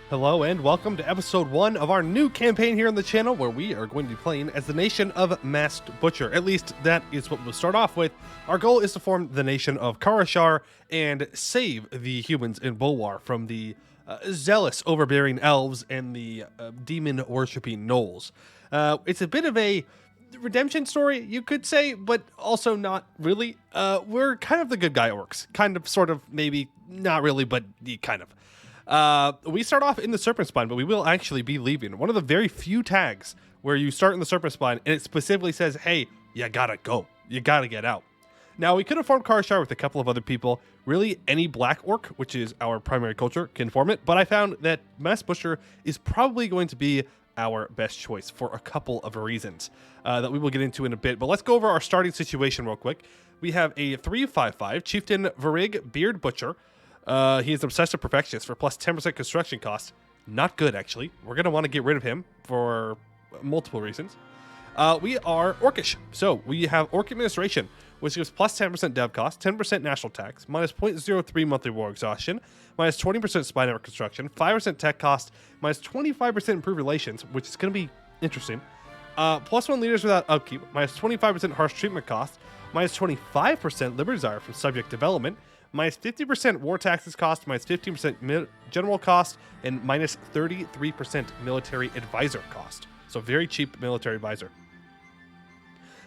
Hello and welcome to episode 1 of our new campaign here on the channel, where we are going to be playing as the nation of Masked Butcher. At least that is what we'll start off with. Our goal is to form the nation of Karashar and save the humans in Bulwar from the zealous overbearing elves and the demon worshipping gnolls. It's a bit of a redemption story, you could say, but also not really. We're kind of the good guy orcs. Kind of, sort of, maybe, not really, but kind of. We start off in the Serpent Spine, but we will actually be leaving. One of the very few tags where you start in the Serpent Spine and it specifically says, hey, you gotta go. You gotta get out. Now, we could have formed Karashar with a couple of other people. Really, any black orc, which is our primary culture, can form it. But I found that Masked Butcher is probably going to be our best choice for a couple of reasons that we will get into in a bit. But let's go over our starting situation real quick. We have a 3/5/5 Chieftain Varig Beard Butcher. He is Obsessive Perfectionist for plus 10% construction cost. Not good, actually. We're going to want to get rid of him for multiple reasons. We are Orcish. So we have Orc Administration, which gives plus 10% dev cost, 10% national tax, minus 0.03 monthly war exhaustion, minus 20% spy network construction, 5% tech cost, minus 25% improved relations, which is going to be interesting. Plus 1 leaders without upkeep, minus 25% harsh treatment cost, minus 25% liberty desire from subject development, minus 50% war taxes cost, minus 15% general cost, and minus 33% military advisor cost. So very cheap military advisor.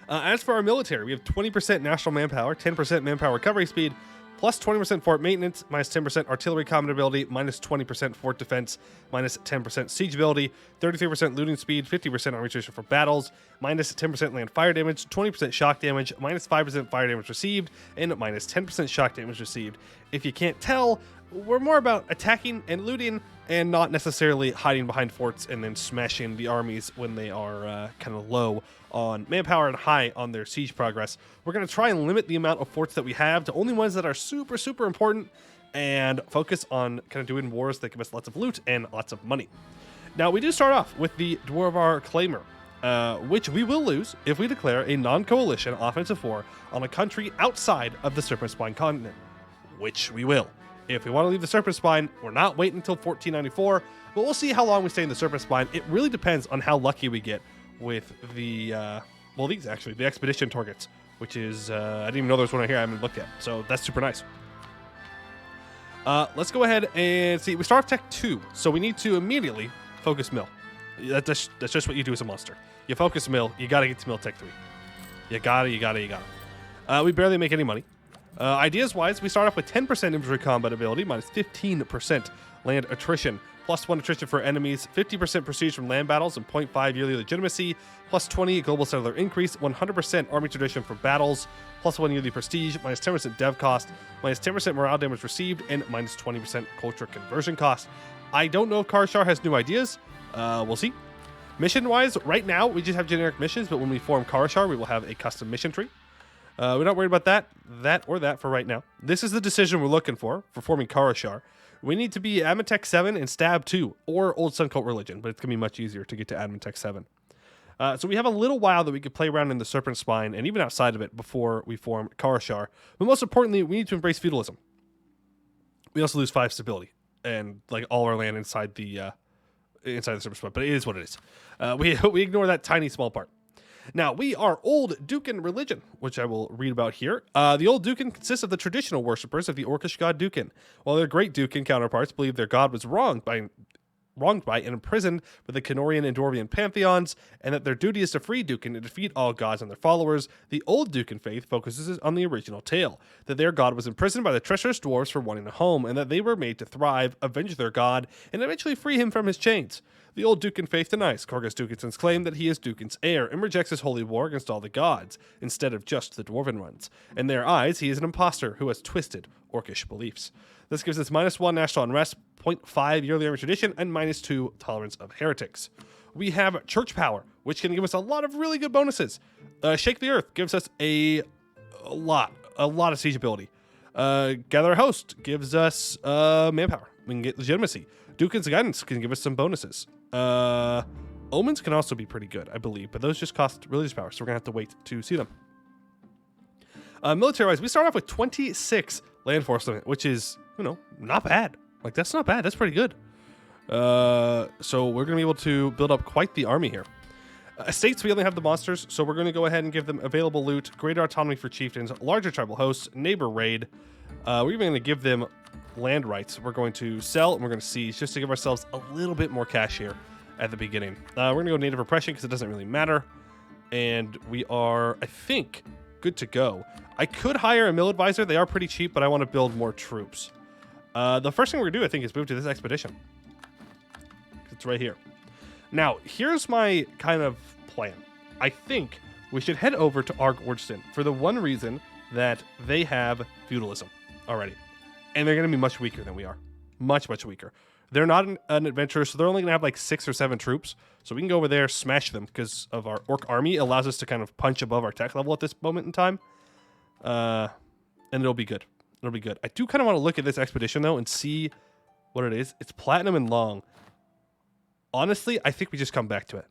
As for our military, we have 20% national manpower, 10% manpower recovery speed, plus 20% fort maintenance, minus 10% artillery combat ability, minus 20% fort defense, minus 10% siege ability, 33% looting speed, 50% army attrition for battles, minus 10% land fire damage, 20% shock damage, minus 5% fire damage received, and minus 10% shock damage received. If you can't tell, we're more about attacking and looting and not necessarily hiding behind forts and then smashing the armies when they are kind of low on manpower and high on their siege progress. We're going to try and limit the amount of forts that we have to only ones that are super, super important and focus on kind of doing wars that give us lots of loot and lots of money. Now, we do start off with the Dwarvar Claimer, which we will lose if we declare a non-coalition offensive war on a country outside of the Serpent Spine continent, which we will. If we want to leave the Serpent Spine, we're not waiting until 1494, but we'll see how long we stay in the Serpent Spine. It really depends on how lucky we get with the, the expedition targets, which is, I didn't even know there was one right here I haven't looked at, so that's super nice. Let's go ahead and see. We start with Tech 2, so we need to immediately focus mill. That's just what you do as a monster. You focus mill, you gotta get to mill Tech 3. You gotta. We barely make any money. Ideas-wise, we start off with 10% infantry combat ability, minus 15% land attrition, plus 1 attrition for enemies, 50% prestige from land battles, and 0.5 yearly legitimacy, plus 20 global settler increase, 100% army tradition for battles, plus 1 yearly prestige, minus 10% dev cost, minus 10% morale damage received, and minus 20% culture conversion cost. I don't know if Karashar has new ideas. We'll see. Mission-wise, right now, we just have generic missions, but when we form Karashar, we will have a custom mission tree. We're not worried about that for right now. This is the decision we're looking for forming Karashar. We need to be Admin Tech 7 and Stab 2, or Old Sun Cult Religion, but it's going to be much easier to get to Admin Tech 7. So we have a little while that we could play around in the Serpent Spine, and even outside of it, before we form Karashar. But most importantly, we need to embrace feudalism. We also lose 5 stability, and like all our land inside the Serpent Spine, but it is what it is. We ignore that tiny small part. Now, we are Old Dukan religion, which I will read about here. The Old Dukan consists of the traditional worshippers of the Orcish god Dukan, while their great Dukan counterparts believe their god was wronged by and imprisoned by the Canorian and Dwarvian pantheons, and that their duty is to free Dukan and defeat all gods and their followers. The Old Dukan faith focuses on the original tale, that their god was imprisoned by the treacherous dwarves for wanting a home, and that they were made to thrive, avenge their god, and eventually free him from his chains. The Old Dukan faith denies Korgus Dukanson's claim that he is Dukan's heir and rejects his holy war against all the gods, instead of just the dwarven ones. In their eyes, he is an imposter who has twisted Orcish beliefs. This gives us minus 1 national unrest, 0.5 yearly army tradition, and minus 2 tolerance of heretics. We have Church Power, which can give us a lot of really good bonuses. Shake the Earth gives us a lot of siege ability. Gather a Host gives us manpower. We can get legitimacy. Dukan's Guidance can give us some bonuses. Omens can also be pretty good, I believe, but those just cost religious power, so we're going to have to wait to see them. Military-wise, we start off with 26 land force limit, which is, not bad. Like, that's not bad. That's pretty good. So we're going to be able to build up quite the army here. Estates, we only have the monsters, so we're going to go ahead and give them available loot, greater autonomy for chieftains, larger tribal hosts, neighbor raid. We're even going to give them land rights. We're going to sell and we're going to siege just to give ourselves a little bit more cash here at the beginning. We're going to go native repression because it doesn't really matter. And we are, I think, good to go. I could hire a mill advisor. They are pretty cheap, but I want to build more troops. The first thing we're going to do, I think, is move to this expedition. It's right here. Now, here's my kind of plan. I think we should head over to Orcs for the one reason that they have feudalism already. And they're going to be much weaker than we are. Much, much weaker. They're not an adventurer, so they're only going to have like 6 or 7 troops. So we can go over there, smash them, because of our orc army. It allows us to kind of punch above our tech level at this moment in time. And it'll be good. It'll be good. I do kind of want to look at this expedition, though, and see what it is. It's platinum and long. Honestly, I think we just come back to it.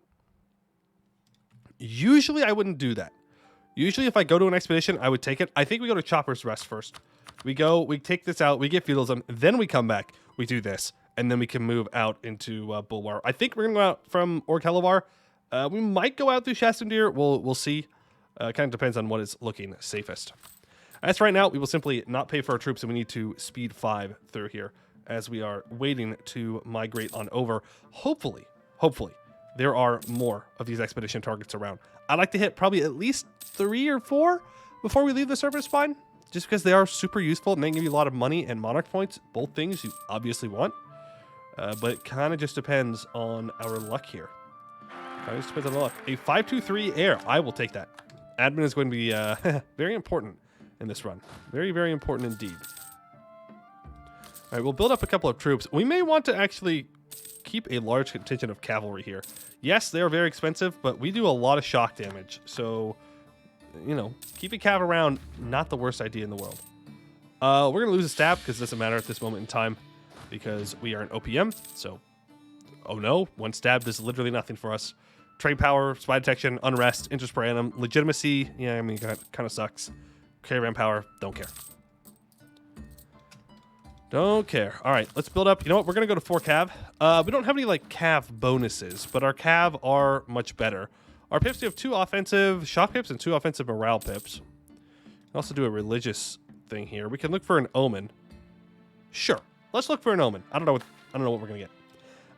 Usually, I wouldn't do that. Usually, if I go to an expedition, I would take it. I think we go to Chopper's Rest first. We go, we take this out, we get feudalism, then we come back, we do this, and then we can move out into Bulwar. I think we're going to go out from Orc Hellevar. We might go out through Shastendir. We'll see. Kind of depends on what is looking safest. As right now, we will simply not pay for our troops, and we need to speed 5 through here as we are waiting to migrate on over. Hopefully, there are more of these expedition targets around. I'd like to hit probably at least 3 or 4 before we leave the service spine, just because they are super useful and they give you a lot of money and monarch points, both things you obviously want. But it kind of just depends on our luck here. Kind of just depends on the luck. A 523 air, I will take that. Admin is going to be very important in this run. Very, very important indeed. All right, we'll build up a couple of troops. We may want to actually keep a large contingent of cavalry here. Yes, they are very expensive, but we do a lot of shock damage. So, you know, keeping cav around, not the worst idea in the world. We're going to lose a stab because it doesn't matter at this moment in time because we are an OPM. So, oh no, 1 stab is literally nothing for us. Trade power, spy detection, unrest, interest per annum, legitimacy. Yeah, I mean, that kind of sucks. Caravan power, don't care. Don't care. All right, let's build up. You know what? We're going to go to 4 cav. We don't have any, like, cav bonuses, but our cav are much better. Our pips, we have 2 offensive shock pips and 2 offensive morale pips. We can also do a religious thing here. We can look for an omen. Sure. Let's look for an omen. I don't know what we're going to get.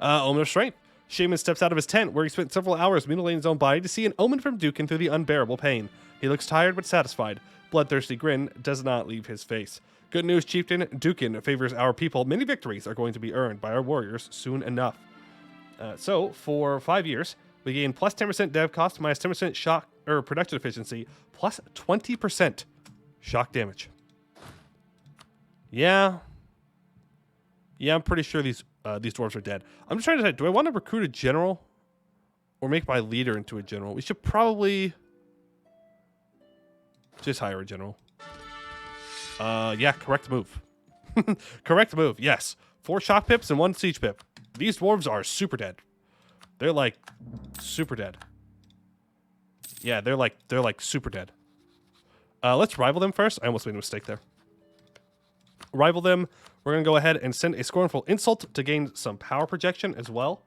Omen of strength. Shaman steps out of his tent, where he spent several hours mutilating his own body to see an omen from Dukin through the unbearable pain. He looks tired but satisfied. Bloodthirsty grin does not leave his face. Good news, Chieftain. Dukin favors our people. Many victories are going to be earned by our warriors soon enough. So, for 5 years, we gain plus 10% dev cost, minus 10% shock or production efficiency, plus 20% shock damage. Yeah, I'm pretty sure these dwarves are dead. I'm just trying to decide, do I want to recruit a general or make my leader into a general? We should probably just hire a general. Yeah, correct move. Correct move, yes. 4 shock pips and 1 siege pip. These dwarves are super dead. They're like super dead. Yeah, they're like super dead. Let's rival them first. I almost made a mistake there. Rival them. We're going to go ahead and send a scornful insult to gain some power projection as well.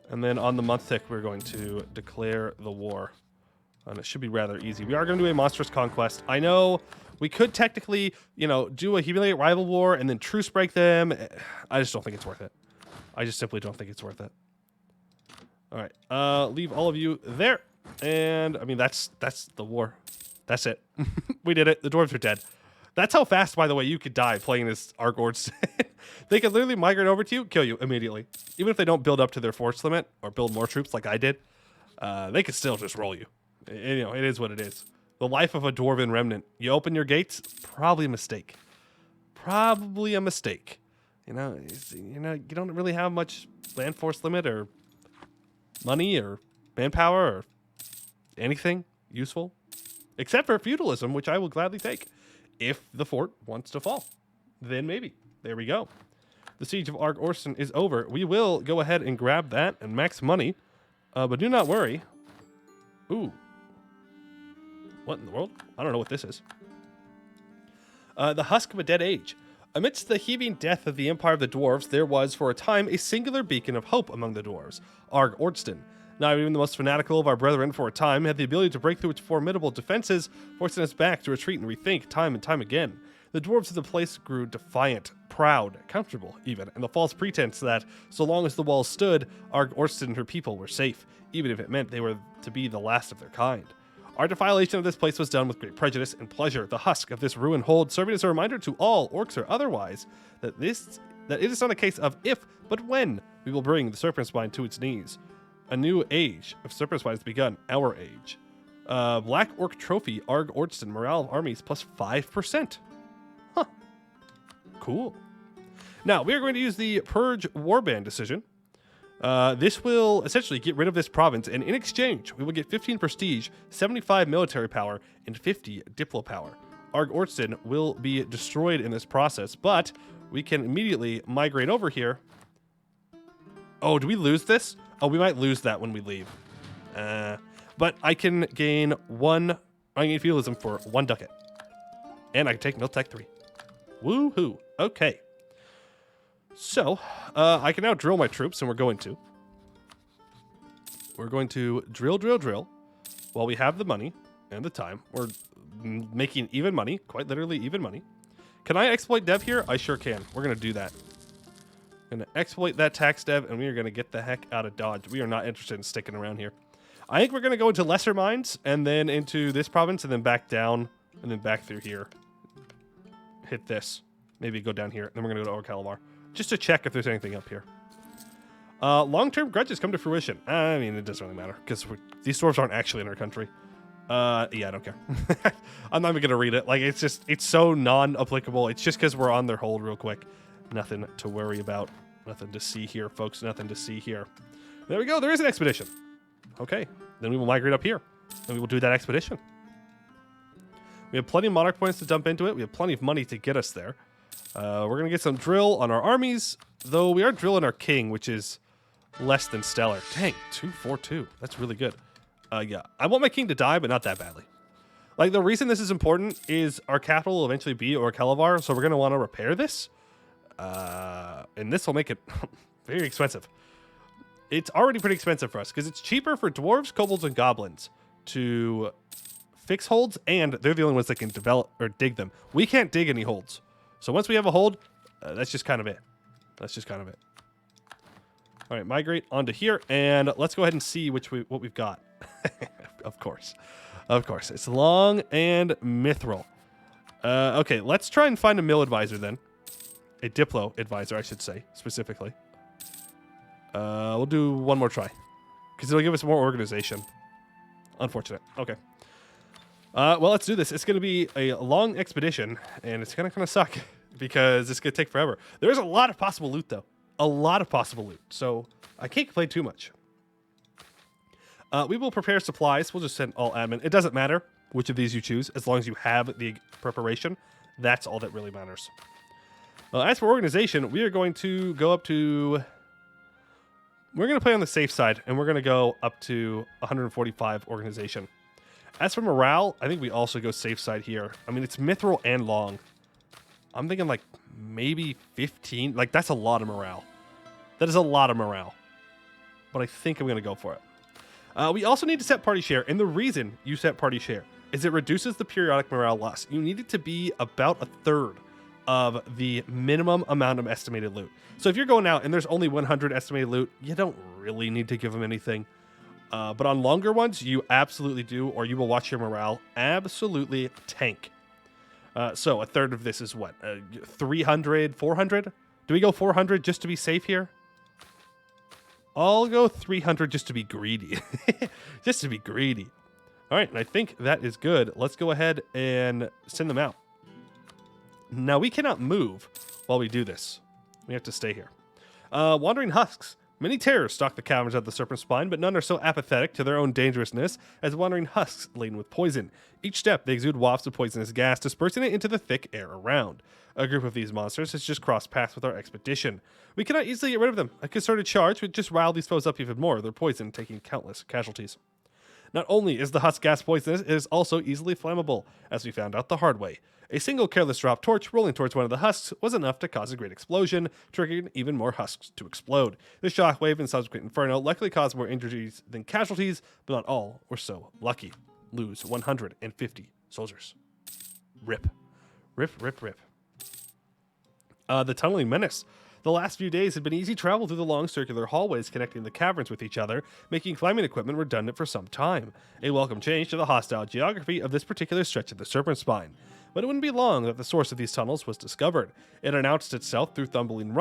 And then on the month tick, we're going to declare the war. And it should be rather easy. We are going to do a monstrous conquest. I know we could technically, you know, do a humiliate rival war and then truce break them. I just don't think it's worth it. I just simply don't think it's worth it. All right. Leave all of you there. And, I mean, that's the war. That's it. We did it. The dwarves are dead. That's how fast, by the way, you could die playing as Orcs. They could literally migrate over to you, kill you immediately. Even if they don't build up to their force limit or build more troops like I did, they could still just roll you. You know, it is what it is. The life of a dwarven remnant. You open your gates, probably a mistake. Probably a mistake. You know, you don't really have much land force limit or money or manpower or anything useful, except for feudalism, which I will gladly take. If the fort wants to fall, then maybe. There we go. The siege of Orcs is over. We will go ahead and grab that and max money, but do not worry. Ooh. What in the world? I don't know what this is. The Husk of a Dead Age. Amidst the heaving death of the Empire of the Dwarves, there was, for a time, a singular beacon of hope among the Dwarves, Orcs. Not even the most fanatical of our brethren, for a time, had the ability to break through its formidable defenses, forcing us back to retreat and rethink time and time again. The dwarves of the place grew defiant, proud, comfortable even, and the false pretense that, so long as the walls stood, Orcs and her people were safe, even if it meant they were to be the last of their kind. Our defilation of this place was done with great prejudice and pleasure, the husk of this ruined hold serving as a reminder to all, orcs or otherwise, that it is not a case of if, but when we will bring the serpent spine to its knees. A new age of serpent spine has begun, our age. Black Orc Trophy, Orcston, morale of armies plus 5%. Huh. Cool. Now, we are going to use the Purge Warband decision. This will essentially get rid of this province, and in exchange, we will get 15 prestige, 75 military power, and 50 diplo power. Orcston will be destroyed in this process, but we can immediately migrate over here. Oh, do we lose this? Oh, we might lose that when we leave. But I can gain feudalism for 1 ducat. And I can take Miltech 3. Woohoo. Okay. So, I can now drill my troops, and we're going to. We're going to drill, while we have the money and the time. We're making even money, quite literally even money. Can I exploit dev here? I sure can. We're going to do that. Going to exploit that tax dev, and we are going to get the heck out of Dodge. We are not interested in sticking around here. I think we're going to go into lesser mines, and then into this province, and then back down, and then back through here. Hit this. Maybe go down here, and then we're going to go to Orcalavar. Just to check if there's anything up here. Long-term grudges come to fruition. I mean, it doesn't really matter, because these dwarves aren't actually in our country. Yeah, I don't care. I'm not even going to read it. Like, it's so non-applicable. It's just because we're on their hold real quick. Nothing to worry about. Nothing to see here, folks. Nothing to see here. There we go. There is an expedition. Okay. Then we will migrate up here. And we will do that expedition. We have plenty of monarch points to dump into it. We have plenty of money to get us there. We're going to get some drill on our armies, though we are drilling our king, which is less than stellar. Dang, 242. That's really good. Yeah, I want my king to die, but not that badly. Like, the reason this is important is our capital will eventually be Orcalavar, so we're going to want to repair this. And this will make it very expensive. It's already pretty expensive for us, because it's cheaper for dwarves, kobolds, and goblins to fix holds, and they're the only ones that can develop or dig them. We can't dig any holds. So once we have a hold, that's just kind of it. That's just kind of it. All right, migrate onto here, and let's go ahead and see what we've got. Of course. Of course. It's long and mithril. Okay, let's try and find a mill advisor then. A diplo advisor, I should say, specifically. We'll do one more try, because it'll give us more organization. Unfortunate. Okay. Well, let's do this. It's going to be a long expedition, and it's going to kind of suck because it's going to take forever. There's a lot of possible loot, though. A lot of possible loot, so I can't complain too much. We will prepare supplies. We'll just send all admin. It doesn't matter which of these you choose, as long as you have the preparation. That's all that really matters. As for organization, we are going to go up to... We're going to play on the safe side, and we're going to go up to 145 organization. As for morale, I think we also go safe side here. I mean, it's mithril and long. I'm thinking like maybe 15. Like, that's a lot of morale. That is a lot of morale. But I think I'm going to go for it. We also need to set party share. And the reason you set party share is it reduces the periodic morale loss. You need it to be about 1/3 of the minimum amount of estimated loot. So if you're going out and there's only 100 estimated loot, you don't really need to give them anything. But on longer ones, you absolutely do, or you will watch your morale absolutely tank. So 1/3 of this is what? 300, 400? Do we go 400 just to be safe here? I'll go 300 just to be greedy. Just to be greedy. All right, and I think that is good. Let's go ahead and send them out. Now, we cannot move while we do this. We have to stay here. Wandering husks. Many terrors stalk the caverns of the serpent spine, but none are so apathetic to their own dangerousness as wandering husks laden with poison. Each step, they exude wafts of poisonous gas, dispersing it into the thick air around. A group of these monsters has just crossed paths with our expedition. We cannot easily get rid of them. A concerted charge would just rile these foes up even more, their poison taking countless casualties. Not only is the husk gas poisonous, it is also easily flammable, as we found out the hard way. A single careless drop torch rolling towards one of the husks was enough to cause a great explosion, triggering even more husks to explode. The shockwave and subsequent inferno likely caused more injuries than casualties, but not all were so lucky. Lose 150 soldiers. Rip. Rip, rip, rip. The tunneling menace. The last few days had been easy travel through the long circular hallways connecting the caverns with each other, making climbing equipment redundant for some time. A welcome change to the hostile geography of this particular stretch of the Serpent Spine. But it wouldn't be long that the source of these tunnels was discovered. It announced itself through thundering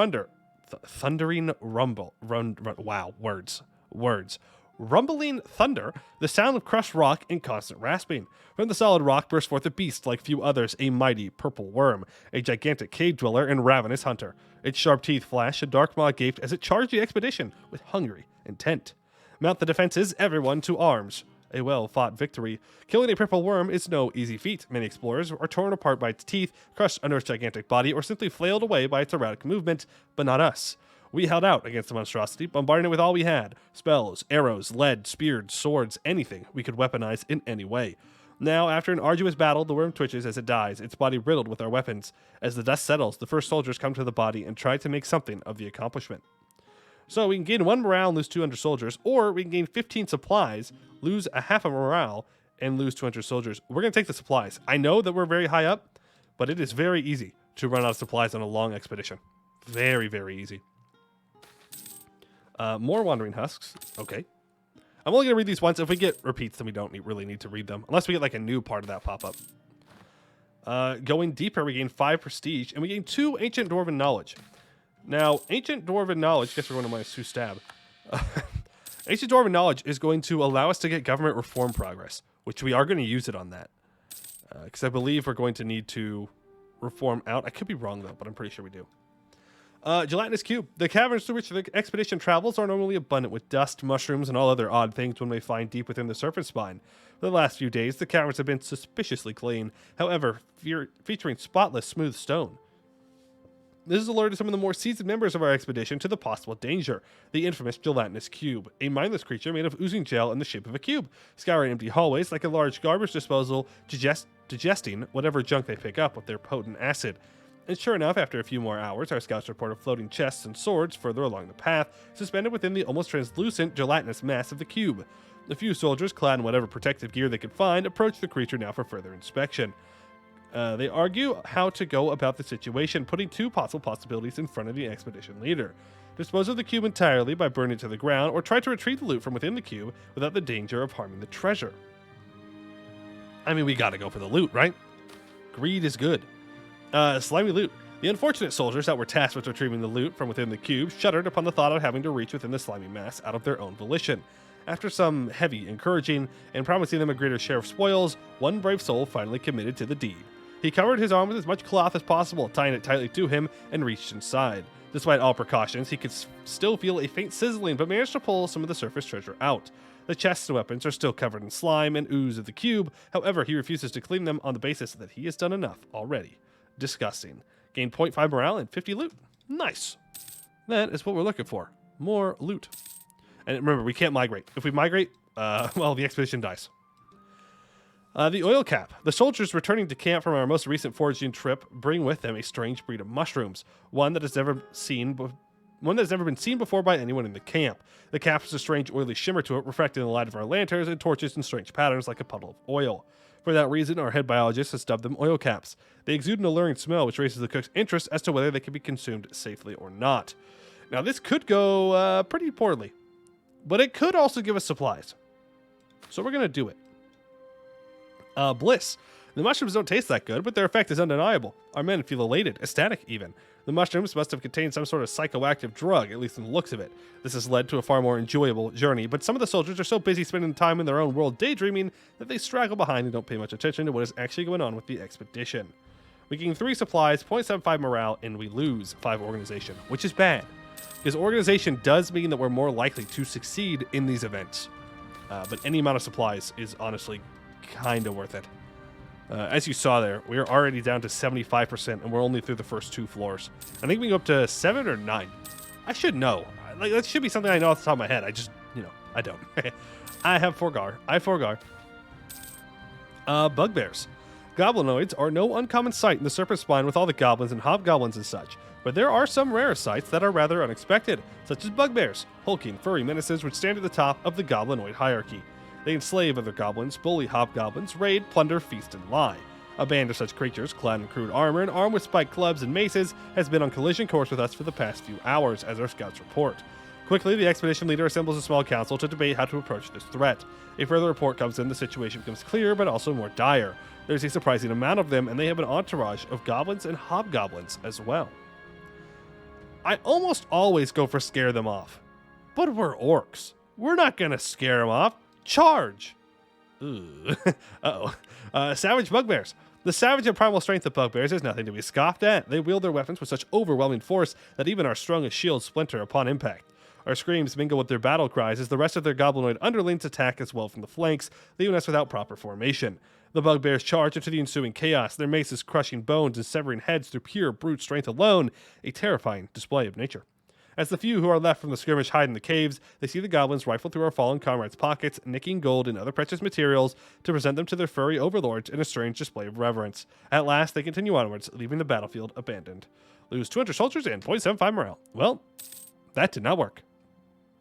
rumble. Wow, words. Rumbling thunder, the sound of crushed rock and constant rasping. From the solid rock burst forth a beast like few others, a mighty purple worm, a gigantic cave dweller and ravenous hunter. Its sharp teeth flashed, a dark maw gaped as it charged the expedition with hungry intent. Mount the defenses, everyone to arms. A well-fought victory. Killing a purple worm is no easy feat. Many explorers are torn apart by its teeth, crushed under its gigantic body, or simply flailed away by its erratic movement, but not us. We held out against the monstrosity, bombarding it with all we had. Spells, arrows, lead, spears, swords, anything we could weaponize in any way. Now, after an arduous battle, the worm twitches as it dies, its body riddled with our weapons. As the dust settles, the first soldiers come to the body and try to make something of the accomplishment. So we can gain 1 morale and lose 200 soldiers, or we can gain 15 supplies, lose a half a morale, and lose 200 soldiers. We're going to take the supplies. I know that we're very high up, but it is very easy to run out of supplies on a long expedition. Very, very easy. More wandering husks. Okay. I'm only going to read these once. If we get repeats, then we don't really need to read them. Unless we get like a new part of that pop up. Going deeper, we gain 5 prestige, and we gain 2 ancient dwarven knowledge. Now, ancient dwarven knowledge, guess we're going to minus 2 stab. Ancient dwarven knowledge is going to allow us to get government reform progress, which we are going to use it on that. Because I believe we're going to need to reform out. I could be wrong, though, but I'm pretty sure we do. Gelatinous cube. The caverns through which the expedition travels are normally abundant with dust, mushrooms, and all other odd things one may find deep within the serpent spine. For the last few days, the caverns have been suspiciously clean, however, featuring spotless, smooth stone. This has alerted some of the more seasoned members of our expedition to the possible danger, the infamous gelatinous cube, a mindless creature made of oozing gel in the shape of a cube, scouring empty hallways like a large garbage disposal, digesting whatever junk they pick up with their potent acid. And sure enough, after a few more hours, our scouts reported floating chests and swords further along the path, suspended within the almost translucent, gelatinous mass of the cube. A few soldiers, clad in whatever protective gear they could find, approached the creature now for further inspection. They argue how to go about the situation, putting 2 possible possibilities in front of the expedition leader. Dispose of the cube entirely by burning it to the ground, or try to retrieve the loot from within the cube without the danger of harming the treasure. I mean, we gotta go for the loot, right? Greed is good. Slimy loot. The unfortunate soldiers that were tasked with retrieving the loot from within the cube shuddered upon the thought of having to reach within the slimy mass out of their own volition. After some heavy encouraging and promising them a greater share of spoils, one brave soul finally committed to the deed. He covered his arm with as much cloth as possible, tying it tightly to him, and reached inside. Despite all precautions, he could still feel a faint sizzling, but managed to pull some of the surface treasure out. The chests and weapons are still covered in slime and ooze of the cube, however, he refuses to clean them on the basis that he has done enough already. Disgusting. Gain 0.5 morale and 50 loot. Nice. That is what we're looking for. More loot. And remember, we can't migrate. If we migrate, well, the expedition dies. The oil cap. The soldiers returning to camp from our most recent foraging trip bring with them a strange breed of mushrooms, one that has never been seen before by anyone in the camp. The cap has a strange oily shimmer to it, reflecting the light of our lanterns and torches in strange patterns like a puddle of oil. For that reason, our head biologist has dubbed them oil caps. They exude an alluring smell, which raises the cook's interest as to whether they can be consumed safely or not. Now, this could go pretty poorly, but it could also give us supplies. So we're going to do it. Bliss. The mushrooms don't taste that good, but their effect is undeniable. Our men feel elated, ecstatic even. The mushrooms must have contained some sort of psychoactive drug, at least in the looks of it. This has led to a far more enjoyable journey, but some of the soldiers are so busy spending time in their own world daydreaming that they straggle behind and don't pay much attention to what is actually going on with the expedition. We gain 3 supplies, 0.75 morale, and we lose 5 organization, which is bad. Because organization does mean that we're more likely to succeed in these events. But any amount of supplies is honestly kind of worth it. As you saw there, we are already down to 75%, and we're only through the first 2 floors. I think we can go up to 7 or 9. I should know. Like, that should be something I know off the top of my head. I just, I don't. I forgar. Bugbears. Goblinoids are no uncommon sight in the Serpent Spine with all the goblins and hobgoblins and such, but there are some rare sights that are rather unexpected, such as bugbears, hulking, furry menaces which stand at the top of the goblinoid hierarchy. They enslave other goblins, bully hobgoblins, raid, plunder, feast, and lie. A band of such creatures, clad in crude armor and armed with spiked clubs and maces, has been on collision course with us for the past few hours, as our scouts report. Quickly, the expedition leader assembles a small council to debate how to approach this threat. A further report comes in, the situation becomes clearer, but also more dire. There's a surprising amount of them, and they have an entourage of goblins and hobgoblins as well. I almost always go for scare them off. But we're orcs. We're not gonna scare them off. Charge! Savage bugbears. The savage and primal strength of bugbears is nothing to be scoffed at. They wield their weapons with such overwhelming force that even our strongest shields splinter upon impact. Our screams mingle with their battle cries as the rest of their goblinoid underlings attack as well from the flanks, leaving us without proper formation. The bugbears charge into the ensuing chaos, their maces crushing bones and severing heads through pure brute strength alone, a terrifying display of nature. As the few who are left from the skirmish hide in the caves, they see the goblins rifle through our fallen comrades' pockets, nicking gold and other precious materials to present them to their furry overlords in a strange display of reverence. At last, they continue onwards, leaving the battlefield abandoned. Lose 200 soldiers and 0.75 morale. Well, that did not work.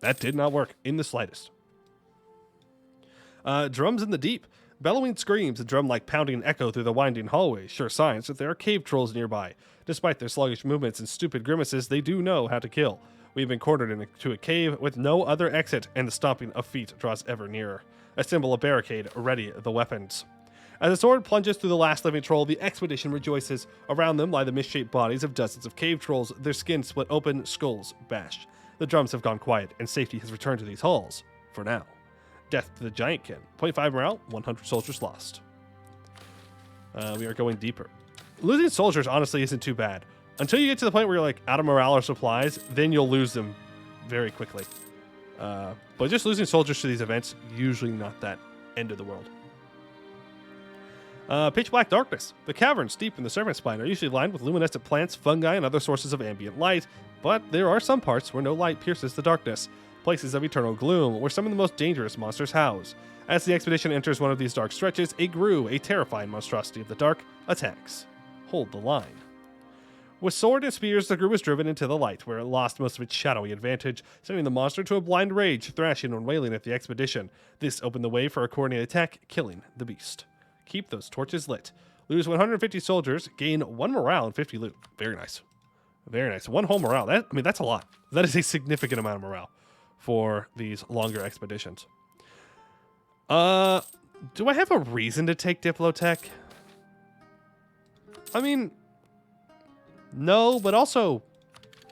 That did not work in the slightest. Drums in the deep. Bellowing screams and drum-like pounding echo through the winding hallways, sure signs that there are cave trolls nearby. Despite their sluggish movements and stupid grimaces, they do know how to kill. We've been cornered into a cave with no other exit, and the stomping of feet draws ever nearer. Assemble a barricade, ready the weapons. As the sword plunges through the last living troll, the expedition rejoices. Around them lie the misshaped bodies of dozens of cave trolls, their skins split open, skulls bashed. The drums have gone quiet, and safety has returned to these halls. For now. Death to the Giantkin. 0.5 morale, 100 soldiers lost. We are going deeper. Losing soldiers honestly isn't too bad. Until you get to the point where you're like out of morale or supplies, then you'll lose them very quickly. But just losing soldiers to these events, usually not that end of the world. Pitch black darkness. The caverns deep in the Serpent Spine are usually lined with luminescent plants, fungi, and other sources of ambient light, but there are some parts where no light pierces the darkness. Places of eternal gloom, where some of the most dangerous monsters house. As the expedition enters one of these dark stretches, a Gru, a terrifying monstrosity of the dark, attacks. Hold the line. With sword and spears, the Gru was driven into the light, where it lost most of its shadowy advantage, sending the monster to a blind rage, thrashing and wailing at the expedition. This opened the way for a coordinated attack, killing the beast. Keep those torches lit. Lose 150 soldiers, gain 1 morale and 50 loot. Very nice. Very nice. 1 whole morale. That's a lot. That is a significant amount of morale for these longer expeditions. Do I have a reason to take Diplotech? I mean, no, but also,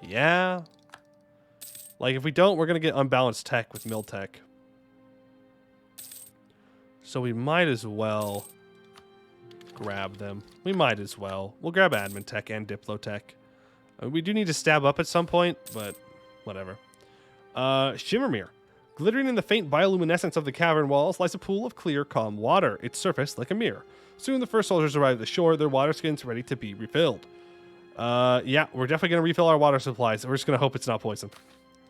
yeah. Like, if we don't, we're going to get unbalanced tech with Miltech. So we might as well grab them. We might as well. We'll grab Admin Tech and Diplotech. We do need to stab up at some point, but whatever. Shimmermere. Glittering in the faint bioluminescence of the cavern walls lies a pool of clear, calm water, its surface like a mirror. Soon the first soldiers arrive at the shore, their water skins ready to be refilled. Yeah, we're definitely going to refill our water supplies. We're just going to hope it's not poison.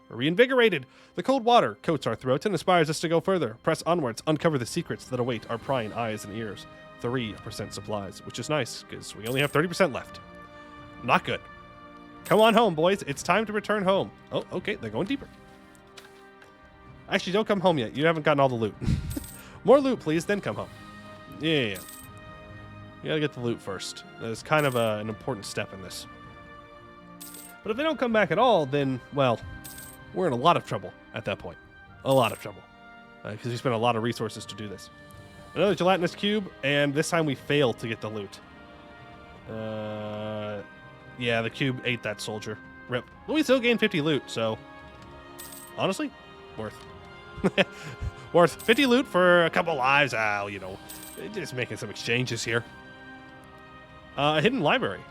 We're reinvigorated. The cold water coats our throats and inspires us to go further. Press onwards, uncover the secrets that await our prying eyes and ears. 3% supplies, which is nice, because we only have 30% left. Not good. Come on home, boys. It's time to return home. Oh, okay, they're going deeper. Actually, don't come home yet. You haven't gotten all the loot. More loot, please, then come home. Yeah. You gotta get the loot first. That is kind of an important step in this. But if they don't come back at all, then, well, we're in a lot of trouble at that point. A lot of trouble. Because we spent a lot of resources to do this. Another gelatinous cube, and this time we failed to get the loot. Yeah, the cube ate that soldier. Rip. But we still gained 50 loot, so honestly, worth. Worth 50 loot for a couple lives. You know, just making some exchanges here. A hidden library.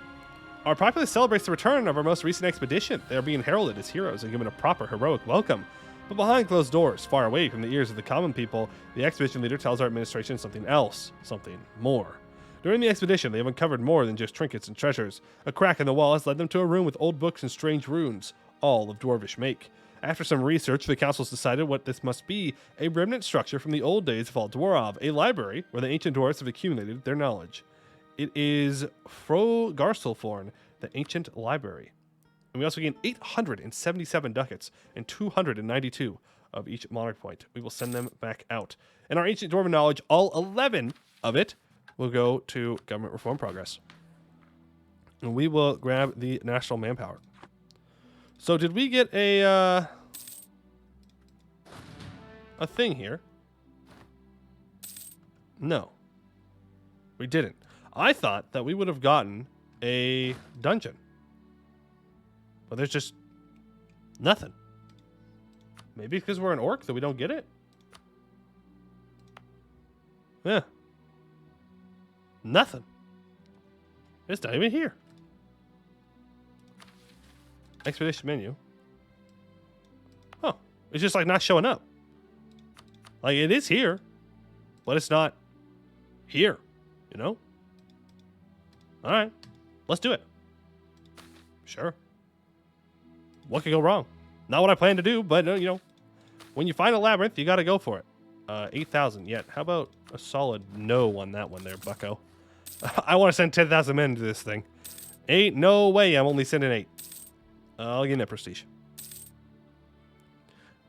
Our populace celebrates the return of our most recent expedition. They are being heralded as heroes and given a proper heroic welcome. But behind closed doors, far away from the ears of the common people, the expedition leader tells our administration something else, something more. During the expedition, they have uncovered more than just trinkets and treasures. A crack in the wall has led them to a room with old books and strange runes, all of dwarvish make. After some research, the councils decided what this must be: a remnant structure from the old days of all Dwarv, a library where the ancient dwarves have accumulated their knowledge. It is Frogarsilforn, the ancient library. And we also gain 877 ducats and 292 of each monarch point. We will send them back out. And our ancient dwarven knowledge, all 11 of it, will go to government reform progress. And we will grab the national manpower. So did we get a thing here? No. We didn't. I thought that we would have gotten a dungeon. But there's just nothing. Maybe because we're an orc that we don't get it? Yeah. Nothing. It's not even here. Expedition menu. Oh, it's just like not showing up. Like it is here, but it's not here, you know? All right, let's do it. Sure. What could go wrong? Not what I plan to do, but you know, when you find a labyrinth, you got to go for it. 8,000 yet. How about a solid no on that one there, bucko? I want to send 10,000 men to this thing. 8? No way. I'm only sending 8. I'll get that prestige.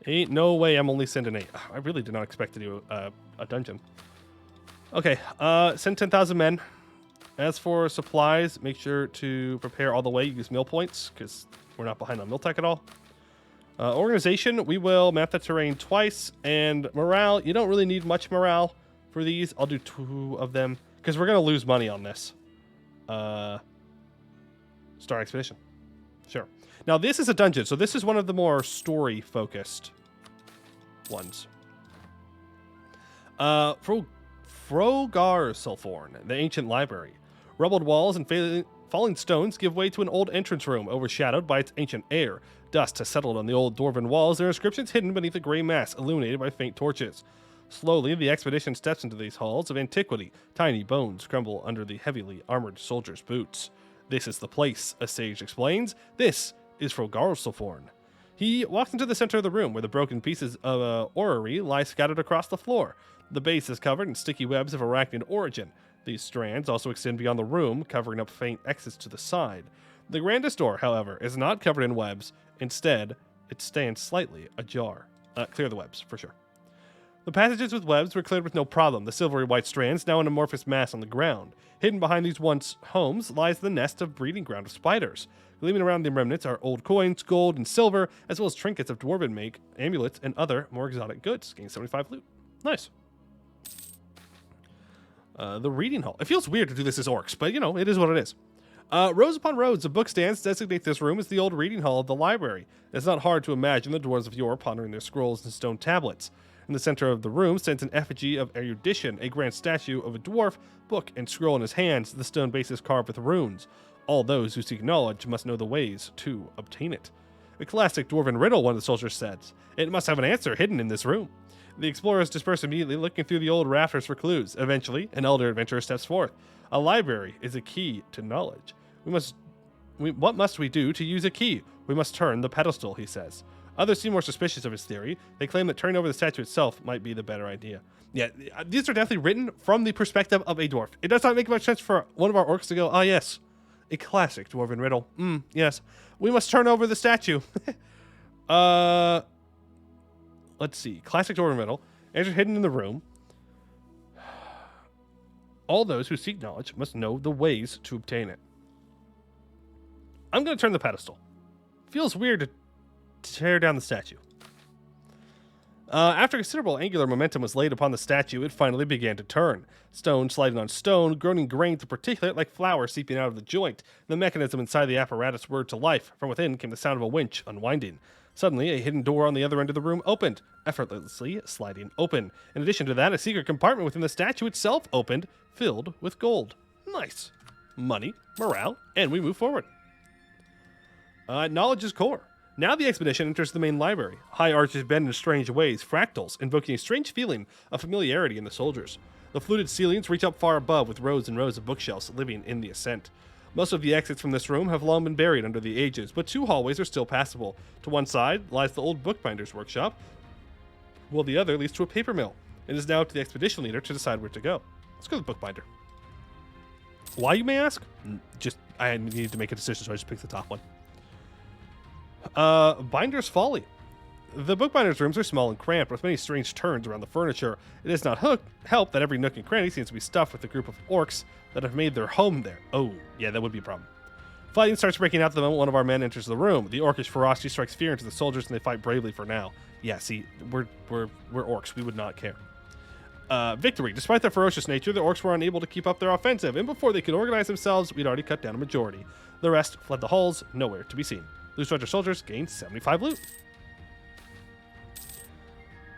8? No way. I'm only sending 8. I really did not expect to do a dungeon. Okay. Send 10,000 men. As for supplies, make sure to prepare all the way. Use mill points because we're not behind on mill tech at all. Organization, we will map the terrain twice. And morale, you don't really need much morale for these. I'll do 2 of them because we're going to lose money on this. Star Expedition. Sure. Now, this is a dungeon, so this is one of the more story-focused ones. Frogarsilforn, the ancient library. Rubbled walls and falling stones give way to an old entrance room, overshadowed by its ancient air. Dust has settled on the old dwarven walls. There are inscriptions hidden beneath a gray mass, illuminated by faint torches. Slowly, the expedition steps into these halls of antiquity. Tiny bones crumble under the heavily armored soldiers' boots. This is the place, a sage explains. This is Frogarsilforn. He walks into the center of the room, where the broken pieces of an orrery lie scattered across the floor. The base is covered in sticky webs of arachnid origin. These strands also extend beyond the room, covering up faint exits to the side. The grandest door, however, is not covered in webs. Instead, it stands slightly ajar. Clear the webs, for sure. The passages with webs were cleared with no problem, the silvery white strands now an amorphous mass on the ground. Hidden behind these once homes lies the nest of breeding ground of spiders. Gleaming around the remnants are old coins, gold, and silver, as well as trinkets of dwarven make, amulets, and other more exotic goods. Gain 75 loot. Nice. The reading hall. It feels weird to do this as orcs, but you know, it is what it is. Rows upon rows of bookstands designate this room as the old reading hall of the library. It's not hard to imagine the dwarves of yore pondering their scrolls and stone tablets. In the center of the room stands an effigy of erudition, a grand statue of a dwarf, book and scroll in his hands. The stone base is carved with runes. All those who seek knowledge must know the ways to obtain it. A classic dwarven riddle, one of the soldiers says. It must have an answer hidden in this room. The explorers disperse immediately, looking through the old rafters for clues. Eventually, an elder adventurer steps forth. A library is a key to knowledge. What must we do to use a key? We must turn the pedestal, he says. Others seem more suspicious of his theory. They claim that turning over the statue itself might be the better idea. Yeah, these are definitely written from the perspective of a dwarf. It does not make much sense for one of our orcs to go, ah, yes, a classic dwarven riddle. Yes. We must turn over the statue. Let's see. Classic dwarven riddle. Answer hidden in the room. All those who seek knowledge must know the ways to obtain it. I'm going to turn the pedestal. Feels weird to tear down the statue. After considerable angular momentum was laid upon the statue, it finally began to turn. Stone sliding on stone, groaning grains of particulate like flour seeping out of the joint. The mechanism inside the apparatus whirred to life. From within came the sound of a winch unwinding. Suddenly, a hidden door on the other end of the room opened, effortlessly sliding open. In addition to that, a secret compartment within the statue itself opened, filled with gold. Nice. Money, morale, and we move forward. Knowledge is core. Now the expedition enters the main library. High arches bend in strange ways, fractals, invoking a strange feeling of familiarity in the soldiers. The fluted ceilings reach up far above with rows and rows of bookshelves living in the ascent. Most of the exits from this room have long been buried under the ages, but 2 hallways are still passable. To one side lies the old bookbinder's workshop, while the other leads to a paper mill. It is now up to the expedition leader to decide where to go. Let's go to the bookbinder. Why, you may ask? I needed to make a decision, so I just picked the top one. Binder's Folly. The bookbinder's rooms are small and cramped, with many strange turns around the furniture. It does not help that every nook and cranny seems to be stuffed with a group of orcs that have made their home there. Oh, yeah, that would be a problem. Fighting starts breaking out the moment one of our men enters the room. The orcish ferocity strikes fear into the soldiers, and they fight bravely for now. Yeah, see, we're orcs. We would not care. Victory. Despite their ferocious nature, the orcs were unable to keep up their offensive, and before they could organize themselves, we'd already cut down a majority. The rest fled the halls, nowhere to be seen. Loose Roger soldiers gained 75 loot.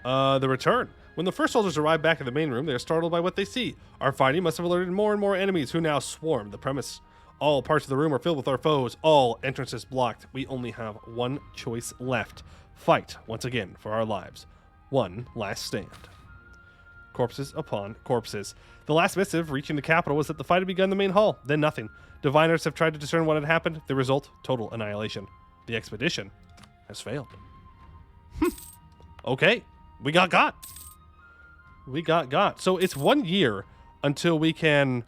The return. When the first soldiers arrive back in the main room, they are startled by what they see. Our fighting must have alerted more and more enemies who now swarm the premise. All parts of the room are filled with our foes, all entrances blocked. We only have one choice left. Fight, once again, for our lives. One last stand. Corpses upon corpses. The last missive reaching the capital was that the fight had begun in the main hall, then nothing. Diviners have tried to discern what had happened. The result, total annihilation. The expedition has failed. Okay. We got. So it's 1 year until we can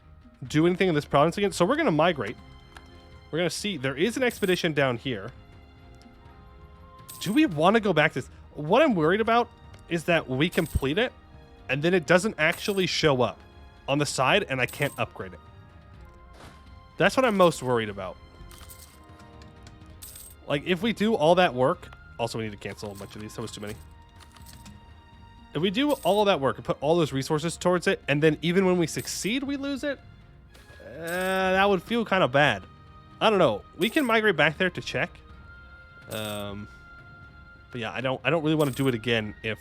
do anything in this province again. So we're going to migrate. We're going to see. There is an expedition down here. Do we want to go back to this? What I'm worried about is that we complete it, and then it doesn't actually show up on the side, and I can't upgrade it. That's what I'm most worried about. Like, if we do all that work... Also, we need to cancel a bunch of these. That was too many. If we do all of that work and put all those resources towards it, and then even when we succeed, we lose it, that would feel kind of bad. I don't know. We can migrate back there to check. But yeah, I don't really want to do it again if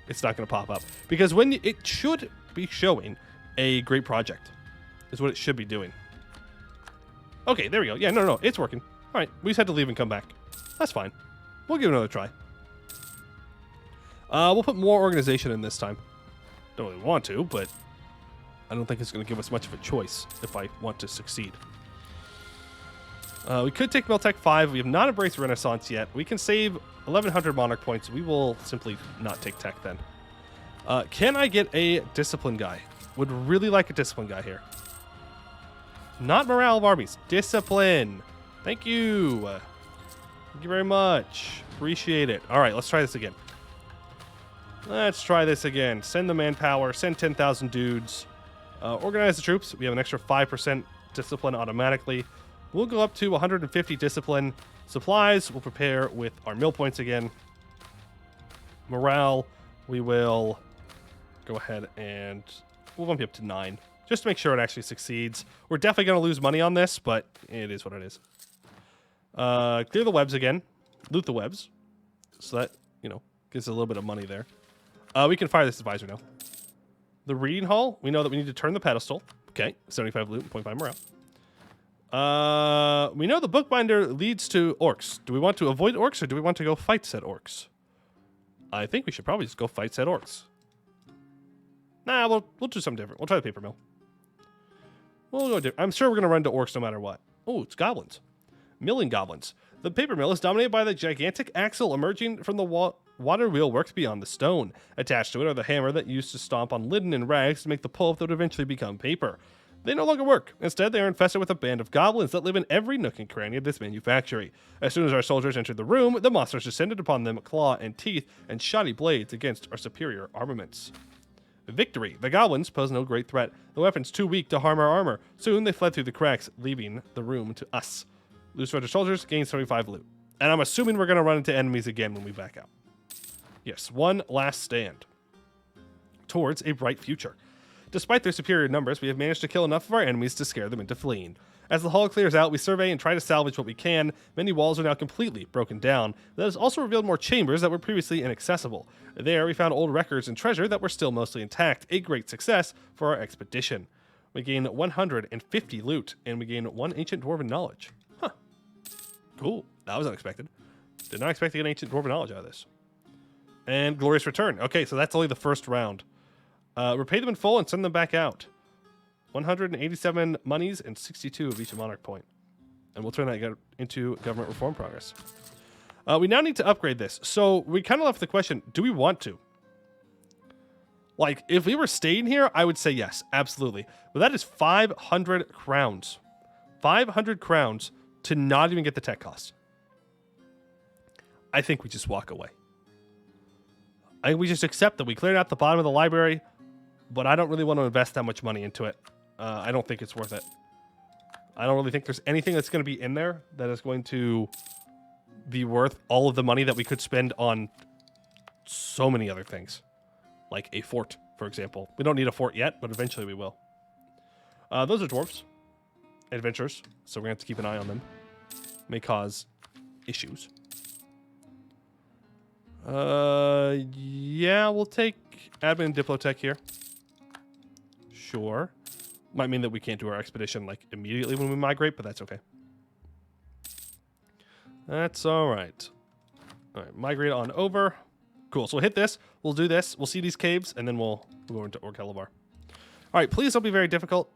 it's not going to pop up. Because when it should be showing a great project is what it should be doing. Okay, there we go. Yeah, no, it's working. All right, we just had to leave and come back. That's fine. We'll give it another try. We'll put more organization in this time. Don't really want to, but I don't think it's going to give us much of a choice if I want to succeed. We could take Meltech 5. We have not embraced Renaissance yet. We can save 1,100 Monarch points. We will simply not take Tech then. Can I get a Discipline guy? Would really like a Discipline guy here. Not Morale of Armies. Discipline. Thank you. Thank you very much. Appreciate it. All right, let's try this again. Send the manpower. Send 10,000 dudes. Organize the troops. We have an extra 5% discipline automatically. We'll go up to 150 discipline. Supplies, we'll prepare with our mill points again. Morale, we will go ahead and we'll bump you up to 9. Just to make sure it actually succeeds. We're definitely going to lose money on this, but it is what it is. Clear the webs again. Loot the webs. So that, gives a little bit of money there. We can fire this advisor now. The reading hall, we know that we need to turn the pedestal. Okay, 75 loot, 0.5 morale. We know the bookbinder leads to orcs. Do we want to avoid orcs, or do we want to go fight said orcs? I think we should probably just go fight said orcs. Nah, we'll do something different. We'll try the paper mill. We'll go different. I'm sure we're going to run to orcs no matter what. Oh, it's goblins. Milling goblins. The paper mill is dominated by the gigantic axle emerging from the water wheel works beyond the stone. Attached to it are the hammer that used to stomp on linen and rags to make the pulp that would eventually become paper. They no longer work. Instead, they are infested with a band of goblins that live in every nook and cranny of this manufactory. As soon as our soldiers entered the room, the monsters descended upon them, claw and teeth and shoddy blades against our superior armaments. Victory. The goblins pose no great threat. The weapon's too weak to harm our armor. Soon they fled through the cracks, leaving the room to us. Loose Roger soldiers gain 75 loot. And I'm assuming we're going to run into enemies again when we back out. Yes, one last stand. Towards a bright future. Despite their superior numbers, we have managed to kill enough of our enemies to scare them into fleeing. As the hall clears out, we survey and try to salvage what we can. Many walls are now completely broken down. That has also revealed more chambers that were previously inaccessible. There, we found old records and treasure that were still mostly intact, a great success for our expedition. We gain 150 loot, and we gain 1 ancient dwarven knowledge. Huh. Cool. That was unexpected. Did not expect to get ancient dwarven knowledge out of this. And glorious return. Okay, so that's only the first round. Repay them in full and send them back out. 187 monies and 62 of each monarch point. And we'll turn that into government reform progress. We now need to upgrade this. So we kind of left the question, do we want to? Like, if we were staying here, I would say yes, absolutely. But that is 500 crowns. 500 crowns to not even get the tech cost. I think we just walk away. I think we just accept that we cleared out the bottom of the library, but I don't really want to invest that much money into it. I don't think it's worth it. I don't really think there's anything that's going to be in there that is going to be worth all of the money that we could spend on so many other things. Like a fort, for example. We don't need a fort yet, but eventually we will. Those are dwarves. Adventurers. So we're going to have to keep an eye on them. May cause issues. Yeah, we'll take admin and diplotech here. Sure. Might mean that we can't do our expedition like immediately when we migrate, but that's okay. That's all right. All right, migrate on over. Cool. So we'll hit this. We'll do this. We'll see these caves, and then we'll go into Orc-Hellevar. All right, please don't be very difficult.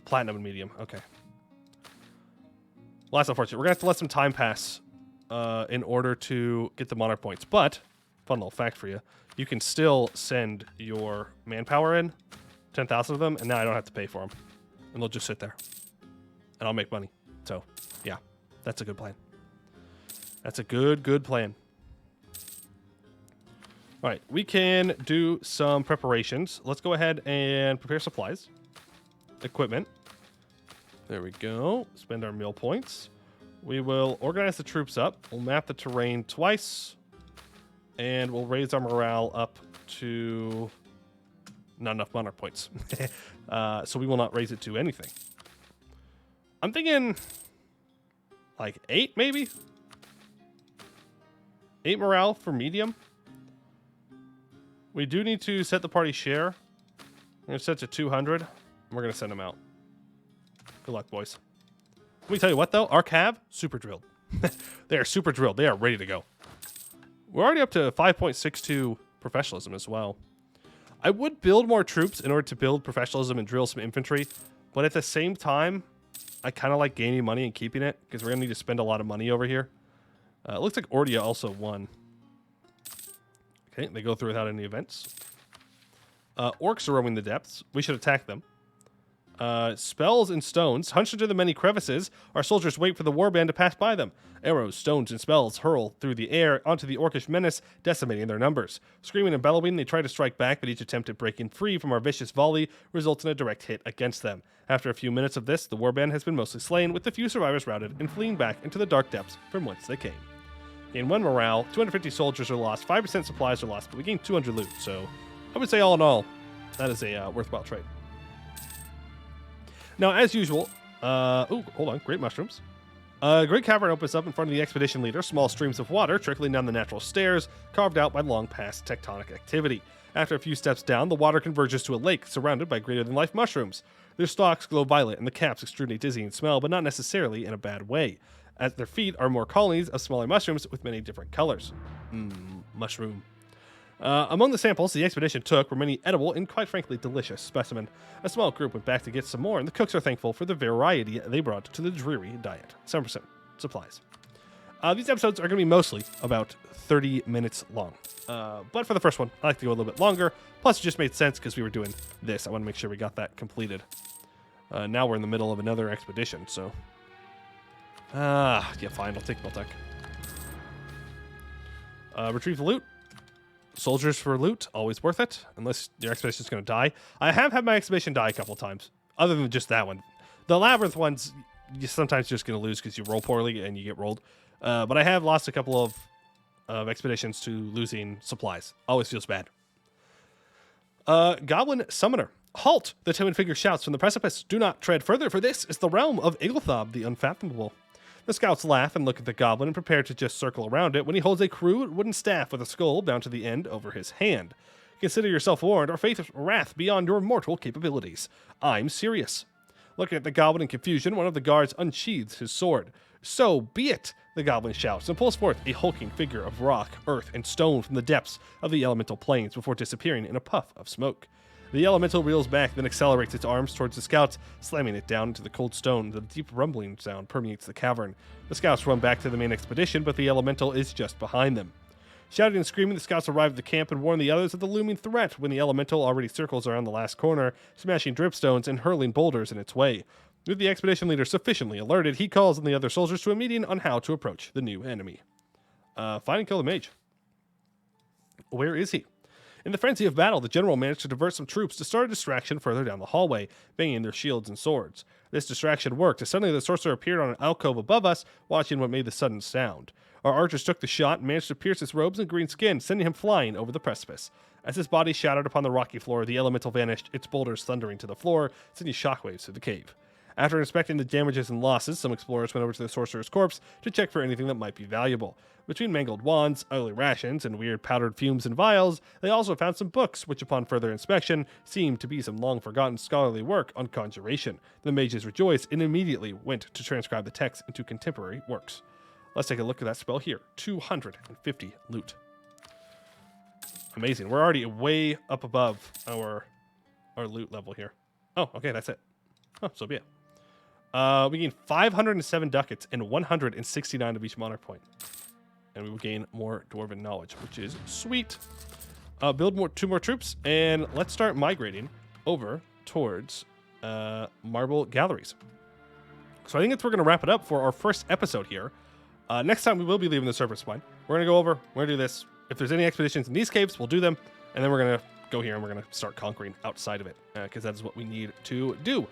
Platinum and medium. Okay. Well, that's unfortunate. We're going to have to let some time pass in order to get the monarch points. But, fun little fact for you, you can still send your manpower in, 10,000 of them, and now I don't have to pay for them. And they'll just sit there. And I'll make money. So, yeah, that's a good plan. That's a good plan. All right, we can do some preparations. Let's go ahead and prepare supplies. Equipment. There we go. Spend our mill points. We will organize the troops up. We'll map the terrain twice. And we'll raise our morale up to not enough monarch points. So we will not raise it to anything. I'm thinking like 8 maybe? 8 morale for medium. We do need to set the party share. I'm going to set to 200. And we're going to send them out. Good luck, boys. Let me tell you what, though. Our cav, super drilled. They are super drilled. They are ready to go. We're already up to 5.62 professionalism as well. I would build more troops in order to build professionalism and drill some infantry. But at the same time, I kind of like gaining money and keeping it. Because we're going to need to spend a lot of money over here. It looks like Ordia also won. Okay, they go through without any events. Orcs are roaming the depths. We should attack them. Spells and stones. Hunched into the many crevices, our soldiers wait for the warband to pass by them. Arrows, stones, and spells hurl through the air onto the orcish menace, decimating their numbers. Screaming and bellowing, they try to strike back, but each attempt at breaking free from our vicious volley results in a direct hit against them. After a few minutes of this, the warband has been mostly slain, with the few survivors routed and fleeing back into the dark depths from whence they came. Gain 1 morale, 250 soldiers are lost, 5% supplies are lost, but we gained 200 loot, so I would say all in all, that is a worthwhile trade. Now, as usual, hold on, great mushrooms. A great cavern opens up in front of the expedition leader, small streams of water trickling down the natural stairs, carved out by long past tectonic activity. After a few steps down, the water converges to a lake surrounded by greater-than-life mushrooms. Their stalks glow violet, and the caps extrude a dizzying smell, but not necessarily in a bad way. At their feet are more colonies of smaller mushrooms with many different colors. Mushroom. Among the samples the expedition took were many edible and, quite frankly, delicious specimens. A small group went back to get some more, and the cooks are thankful for the variety they brought to the dreary diet. 7% supplies. These episodes are going to be mostly about 30 minutes long. But for the first one, I like to go a little bit longer. Plus, it just made sense because we were doing this. I want to make sure we got that completed. Now we're in the middle of another expedition, so... yeah, fine. I'll take Miltech. Retrieve the loot. Soldiers for loot, always worth it, unless your expedition's going to die. I have had my expedition die a couple times, other than just that one. The Labyrinth ones, you're sometimes just going to lose because you roll poorly and you get rolled. But I have lost a couple of expeditions to losing supplies. Always feels bad. Goblin Summoner. Halt! The timid figure shouts from the precipice. Do not tread further, for this is the realm of Iglethob, the unfathomable. The scouts laugh and look at the goblin and prepare to just circle around it when he holds a crude wooden staff with a skull bound to the end over his hand. Consider yourself warned, or faith wrath beyond your mortal capabilities. I'm serious. Looking at the goblin in confusion, one of the guards unsheathes his sword. So be it, the goblin shouts and pulls forth a hulking figure of rock, earth, and stone from the depths of the elemental plains before disappearing in a puff of smoke. The elemental reels back, then accelerates its arms towards the scouts, slamming it down into the cold stone. The deep rumbling sound permeates the cavern. The scouts run back to the main expedition, but the elemental is just behind them. Shouting and screaming, the scouts arrive at the camp and warn the others of the looming threat when the elemental already circles around the last corner, smashing dripstones and hurling boulders in its way. With the expedition leader sufficiently alerted, he calls on the other soldiers to a meeting on how to approach the new enemy. Find and kill the mage. Where is he? In the frenzy of battle, the general managed to divert some troops to start a distraction further down the hallway, banging their shields and swords. This distraction worked, as suddenly the sorcerer appeared on an alcove above us, watching what made the sudden sound. Our archers took the shot and managed to pierce his robes and green skin, sending him flying over the precipice. As his body shattered upon the rocky floor, the elemental vanished, its boulders thundering to the floor, sending shockwaves through the cave. After inspecting the damages and losses, some explorers went over to the sorcerer's corpse to check for anything that might be valuable. Between mangled wands, ugly rations, and weird powdered fumes and vials, they also found some books, which upon further inspection seemed to be some long-forgotten scholarly work on conjuration. The mages rejoiced and immediately went to transcribe the text into contemporary works. Let's take a look at that spell here. 250 loot. Amazing. We're already way up above our loot level here. Oh, okay, that's it. Oh, so be it. We gain 507 ducats and 169 of each monarch point. And we will gain more dwarven knowledge, which is sweet. Build two more troops, and let's start migrating over towards marble galleries. So I think we're going to wrap it up for our first episode here. Next time we will be leaving the serpent spine. We're going to go over, we're going to do this. If there's any expeditions in these caves, we'll do them. And then we're going to go here and we're going to start conquering outside of it, because that is what we need to do.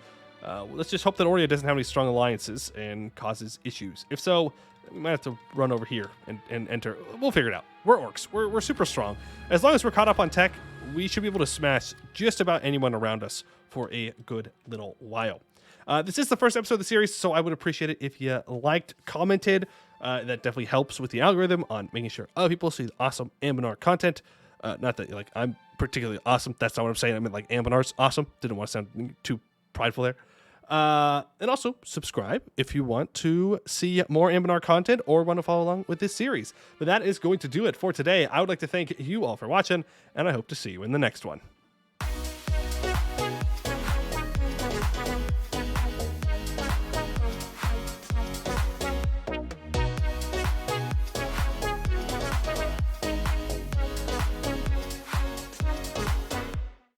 Let's just hope that Oria doesn't have any strong alliances and causes issues. If so, we might have to run over here and enter. We'll figure it out. We're orcs. We're super strong. As long as we're caught up on tech, we should be able to smash just about anyone around us for a good little while. This is the first episode of the series, so I would appreciate it if you liked, commented. That definitely helps with the algorithm on making sure other people see the awesome Anbennar content. Not that like I'm particularly awesome. That's not what I'm saying. I mean, like, Anbennar's awesome. Didn't want to sound too prideful there. And also subscribe if you want to see more Anbennar content or want to follow along with this series. But that is going to do it for today. I would like to thank you all for watching, and I hope to see you in the next one.